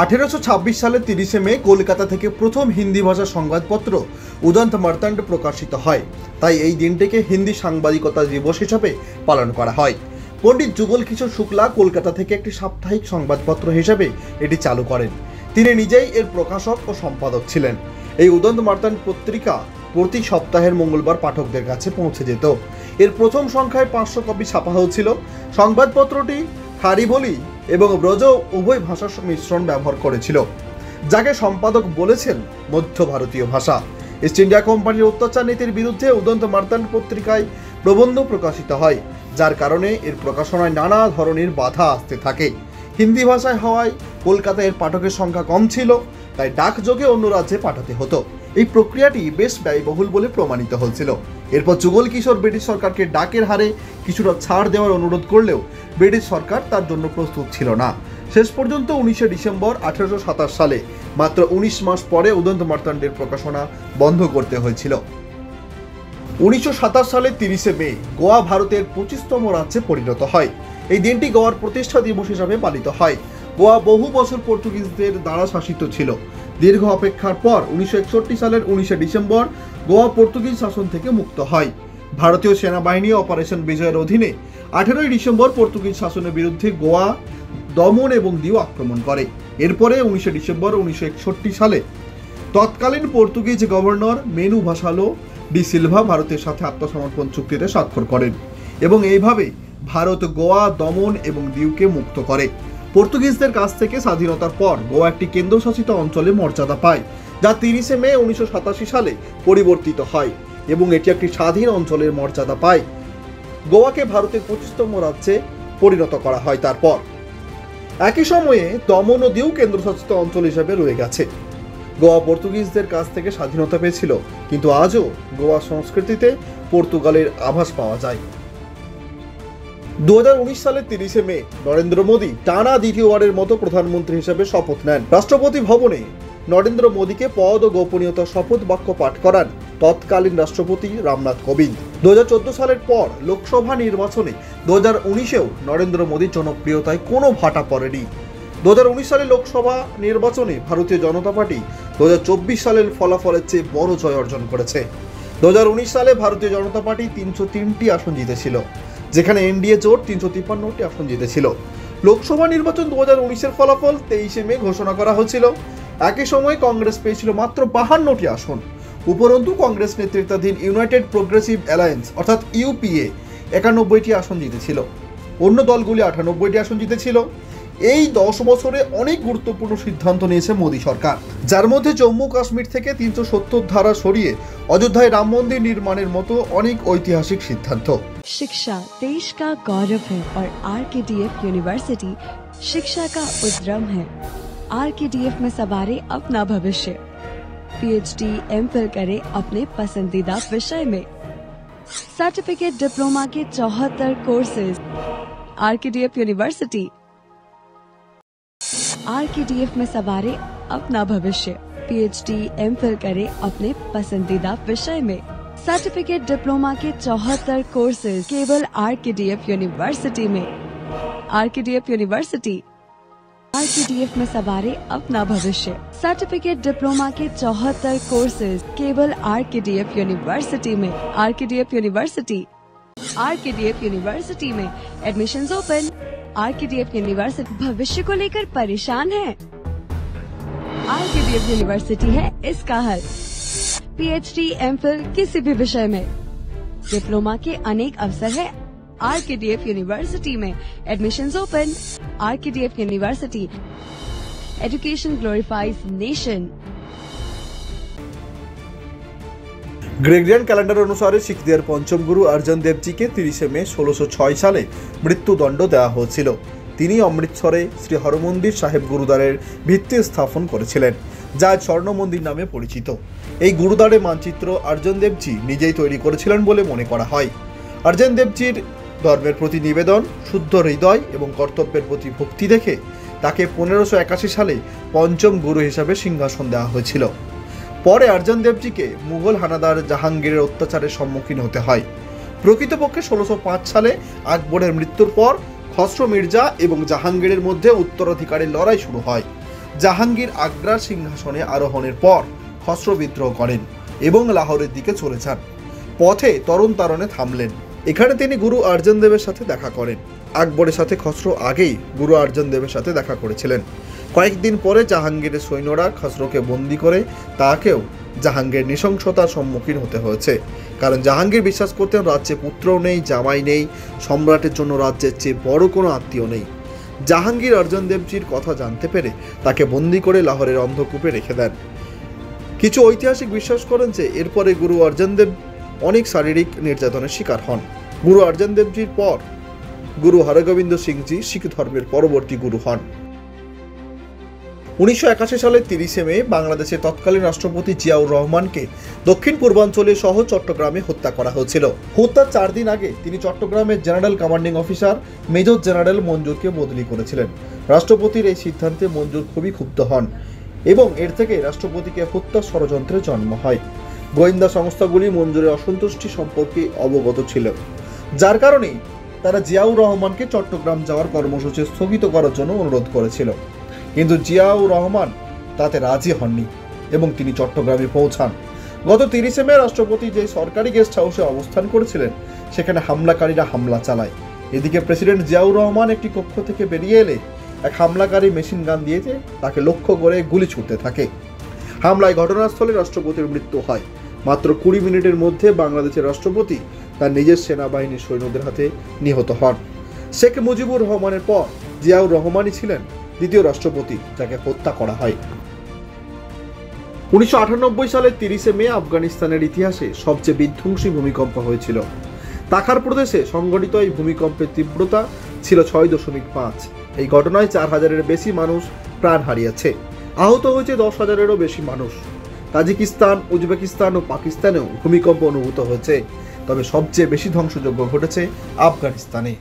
1826 সালের 30শে মে কলকাতা থেকে প্রথম হিন্দি ভাষা সংবাদপত্র উদন্ত মার্তান্ড প্রকাশিত হয়। তাই এই দিনটিকে হিন্দি সাংবাদিকতা দিবস হিসাবে পালন করা হয়। পণ্ডিত যুগল কিশোর শুক্লা কলকাতা থেকে একটি সাপ্তাহিক সংবাদপত্র হিসেবে এটি চালু করেন। তিনি নিজেই এর প্রকাশক ও সম্পাদক ছিলেন। এই উদন্ত মার্তান্ড পত্রিকা প্রতি সপ্তাহের মঙ্গলবার পাঠকদের কাছে পৌঁছে যেত। এর প্রথম সংখ্যায় 500 কপি ছাপা হয়েছিল। সংবাদপত্রটি খারিবলি এবং ব্রজ উভয় ভাষার মিশ্রণ ব্যবহার করেছিল, যাকে সম্পাদক বলেছেন মধ্য ভারতীয় ভাষা। ইস্ট ইন্ডিয়া কোম্পানির অত্যাচার নীতির বিরুদ্ধে উদন্ত মার্তান্ড পত্রিকায় প্রবন্ধ প্রকাশিত হয়, যার কারণে এর প্রকাশনায় নানা ধরনের বাধা আসতে থাকে। হিন্দি ভাষায় হওয়ায় কলকাতায় এর পাঠকের সংখ্যা কম ছিল, তাই ডাকযোগে অন্য রাজ্যে পাঠাতে হতো। এই প্রক্রিয়াটি বেশ ব্যয়বহুল বলে প্রমাণিত হয়েছিল। এরপর যুগল কিশোর ব্রিটিশ সরকারকে ডাকের হারে কিছুটা ছাড় দেওয়ার অনুরোধ করলেও ব্রিটিশ সরকার তার জন্য প্রস্তুত ছিল না। শেষ পর্যন্ত 19শে ডিসেম্বর 1827 সালে, মাত্র 19 মাস পরে উদন্ত মার্তান্ডের প্রকাশনা বন্ধ করতে হয়েছিল। 1927 সালের 30শে মে গোয়া ভারতের 25তম রাজ্যে পরিণত হয়। এই দিনটি গোয়ার প্রতিষ্ঠা দিবস হিসাবে পালিত হয়। গোয়া বহু বছর পর্তুগিজদের দ্বারা শাসিত ছিল। দীর্ঘ অপেক্ষার পর 1961 সালের 19শে ডিসেম্বর গোয়া পর্তুগিজ শাসন থেকে মুক্ত হয়। ভারতীয় সেনাবাহিনী অপারেশন বিজয়ের অধীনে 18ই ডিসেম্বর পর্তুগিজ শাসনের বিরুদ্ধে গোয়া, দমন এবং দিউ আক্রমণ করে। এরপরে 19শে ডিসেম্বর 1961 সালে তৎকালীন Portuguese governor Manuel Vassalo de Silva ভারতের সাথে আত্মসমর্পণ চুক্তিতে স্বাক্ষর করেন এবং এইভাবে ভারত গোয়া, দমন এবং দিউকে মুক্ত করে। পর্তুগিজদের কাছ থেকে স্বাধীনতার পর গোয়া একটি কেন্দ্রশাসিত অঞ্চলে মর্যাদা পায়, যা 30শে মে 1987 সালে পরিবর্তিত হয় এবং এটি একটি স্বাধীন অঞ্চলের মর্যাদা পায়। গোয়াকে ভারতের 25তম রাজ্যে পরিণত করা হয়। তারপর একই সময়ে দমন ও দিউ কেন্দ্রশাসিত অঞ্চল হিসেবে রয়ে গেছে। গোয়া পর্তুগিজদের কাছ থেকে স্বাধীনতা পেয়েছিল, কিন্তু আজও গোয়া সংস্কৃতিতে পর্তুগালের আভাস পাওয়া যায়। 2019 সালের 30শে মে নরেন্দ্র মোদী টানা দ্বিতীয়বারের মতো প্রধানমন্ত্রী হিসেবে শপথ নেন। রাষ্ট্রপতি ভবনে নরেন্দ্র মোদীকে পদ ও গোপনীয়তার শপথ বাক্য পাঠ করান তৎকালীন রাষ্ট্রপতি রামনাথ কোবিন্দ। 2014 সালের পর লোকসভা নির্বাচনে 2019-এও নরেন্দ্র মোদীর জনপ্রিয়তায় কোনো ভাটা পড়েনি। 2019 সালের লোকসভা নির্বাচনে ভারতীয় জনতা পার্টি 2024 সালের ফলাফলের চেয়ে বড় জয় অর্জন করেছে। 2019 সালে ভারতীয় জনতা পার্টি 303টি আসন জিতেছিল, যেখানে এনডিএ জোট 353টি আসন জিতেছিল। লোকসভা নির্বাচন 2019-এর ফলাফল 23শে মে ঘোষণা করা হয়েছিল। একই সময়ে কংগ্রেস পেয়েছিল মাত্র 52টি আসন। উপরন্তু কংগ্রেস নেতৃত্বাধীন ইউনাইটেড প্রোগ্রেসিভ অ্যালায়েন্স অর্থাৎ ইউপিএ 91টি আসন জিতেছিল। অন্য দলগুলি 98টি আসন জিতেছিল। এই 10 বছরে অনেক গুরুত্বপূর্ণ সিদ্ধান্ত নিয়েছে মোদী সরকার, যার মধ্যে জম্মু কাশ্মীর থেকে 370 ধারা সরিয়ে অযোধ্যায় রাম মন্দির নির্মাণের মতো অনেক ঐতিহাসিক সিদ্ধান্ত। शिक्षा देश का गौरव है और आरकेडीएफ यूनिवर्सिटी शिक्षा का उद्यम है। आरकेडीएफ में सवारे अपना भविष्य। पीएचडी, एमफिल करें अपने पसंदीदा विषय में। सर्टिफिकेट डिप्लोमा के 74 कोर्सेज। RKDF university. आरकेडीएफ में सवारे अपना भविष्य। पीएचडी, एमफिल करें अपने पसंदीदा विषय में। सर्टिफिकेट डिप्लोमा के 74 कोर्सेज केवल आरकेडीएफ यूनिवर्सिटी में। RKDF university. आरकेडीएफ में सवारे अपना भविष्य। सर्टिफिकेट डिप्लोमा के 74 कोर्सेज केवल आरकेडीएफ यूनिवर्सिटी में। RKDF university. आरकेडीएफ यूनिवर्सिटी में एडमिशंस ओपन। आरकेडीएफ यूनिवर्सिटी भविष्य को लेकर परेशान है? आरकेडीएफ यूनिवर्सिटी है इसका हल। पीएचडी, एमफिल किसी भी विषय में। डिप्लोमा के अनेक अवसर है आरकेडीएफ यूनिवर्सिटी में। Admissions open. RKDF university. Education glorifies nation. Gregorian calendar অনুসারে শিখদের পঞ্চম গুরু অর্জুন দেবজিকে 30শে মে 1606 সালে মৃত্যুদণ্ড দেওয়া হয়েছিল। তিনি অমৃতসরে শ্রী হরমন্দির সাহেব গুরুদ্বারের ভিত্তি স্থাপন করেছিলেন, যা স্বর্ণ মন্দির নামে পরিচিত। এই গুরুদ্বারের মানচিত্র অর্জুন দেবজি নিজেই তৈরি করেছিলেন বলে মনে করা হয়। অর্জুন দেবজির ধর্মের প্রতি নিবেদন, শুদ্ধ হৃদয় এবং কর্তব্যের প্রতি ভক্তি দেখে তাকে 1581 সালে পঞ্চম গুরু হিসাবে সিংহাসন দেওয়া হয়েছিল। পরে অর্জুন দেবজিকে মুঘল হানাদার জাহাঙ্গীরের অত্যাচারের সম্মুখীন হতে হয়। প্রকৃতপক্ষে 1605 সালে আকবরের মৃত্যুর পর খসরু মির্জা এবং জাহাঙ্গীরের মধ্যে উত্তরাধিকারের লড়াই শুরু হয়। জাহাঙ্গীর আগ্রার সিংহাসনে আরোহণের পর খসরো বিদ্রোহ করেন এবং লাহোরের দিকে চলে যান। পথে তরুণ তারণে থামলেন। এখানে তিনি গুরু অর্জন দেবের সাথে দেখা করেন। আকবরের সাথে খসরো আগেই গুরু অর্জন দেবের সাথে দেখা করেছিলেন। কয়েকদিন পরে জাহাঙ্গীরের সৈন্যরা খসরোকে বন্দী করে তাকেও জাহাঙ্গীর নৃশংসতার সম্মুখীন হতে হয়েছে। কারণ জাহাঙ্গীর বিশ্বাস করতেন রাজ্যে পুত্রও নেই, জামাই নেই, সম্রাটের জন্য রাজ্যের চেয়ে বড় কোনো আত্মীয় নেই। জাহাঙ্গীর অর্জন দেবজির কথা জানতে পেরে তাকে বন্দী করে লাহোরের অন্ধকূপে রেখে দেন। কিছু ঐতিহাসিক বিশ্বাস করেন যে এরপরে গুরু অর্জন দেব অনেক শারীরিক নির্যাতনের শিকার হন। গুরু অর্জন দেবজির পর গুরু হরগোবিন্দ সিংজি শিখ ধর্মের পরবর্তী গুরু হন। 1981 সালের 30 মে বাংলাদেশের তৎকালীন রাষ্ট্রপতি জিয়াউর রহমানকে দক্ষিণ পূর্বাঞ্চলে সহ চট্টগ্রামে হত্যা করা হয়েছিল। হত্যার 4 দিন আগে তিনি চট্টগ্রামের general commanding officer major general মঞ্জুরকে বদলি করেছিলেন। রাষ্ট্রপতির এই সিদ্ধান্তে মঞ্জুর খুবই ক্ষুব্ধ হন এবং এর থেকে রাষ্ট্রপতিকে হত্যার ষড়যন্ত্রের জন্ম হয়। গোয়েন্দা সংস্থাগুলি মঞ্জুরের অসন্তুষ্টি সম্পর্কে অবগত ছিল, যার কারণে তারা জিয়াউর রহমানকে চট্টগ্রাম যাওয়ার কর্মসূচি স্থগিত করার জন্য অনুরোধ করেছিল। কিন্তু জিয়াউর রহমান তাতে রাজি হননি এবং তিনি চট্টগ্রামে পৌঁছান। গত 30 মে রাষ্ট্রপতি যে সরকারি গেস্ট হাউসে অবস্থান করেছিলেন সেখানে হামলাকারীরা হামলা চালায়। এদিকে প্রেসিডেন্ট জিয়াউর রহমান একটি কক্ষ থেকে বেরিয়ে এলে এক হামলাকারী মেশিন গান দিয়ে তাকে লক্ষ্য করে গুলি ছুড়তে থাকে। হামলায় ঘটনাস্থলে রাষ্ট্রপতির মৃত্যু হয়। মাত্র 20 মিনিটের মধ্যে বাংলাদেশের রাষ্ট্রপতি তার নিজের সেনাবাহিনীর সৈন্যদের হাতে নিহত হন। শেখ মুজিবুর রহমানের পর জিয়াউর রহমানই ছিলেন দ্বিতীয় রাষ্ট্রপতি যাকে হত্যা করা হয়। 1998 সালের 30 মে আফগানিস্তানের ইতিহাসে সবচেয়ে বিধ্বংসী ভূমিকম্প হয়েছিল। তাখার প্রদেশে সংঘটিত এই ভূমিকম্পের তীব্রতা ছিল 6.5। এই ঘটনায় 4000-এর বেশি মানুষ প্রাণ হারিয়েছে। আহত হয়েছে 10,000-এরও বেশি মানুষ। তাজিকিস্তান, উজবেকিস্তান ও পাকিস্তানেও ভূমিকম্প অনুভূত হয়েছে, তবে সবচেয়ে বেশি ধ্বংসযজ্ঞ ঘটেছে আফগানিস্তানে।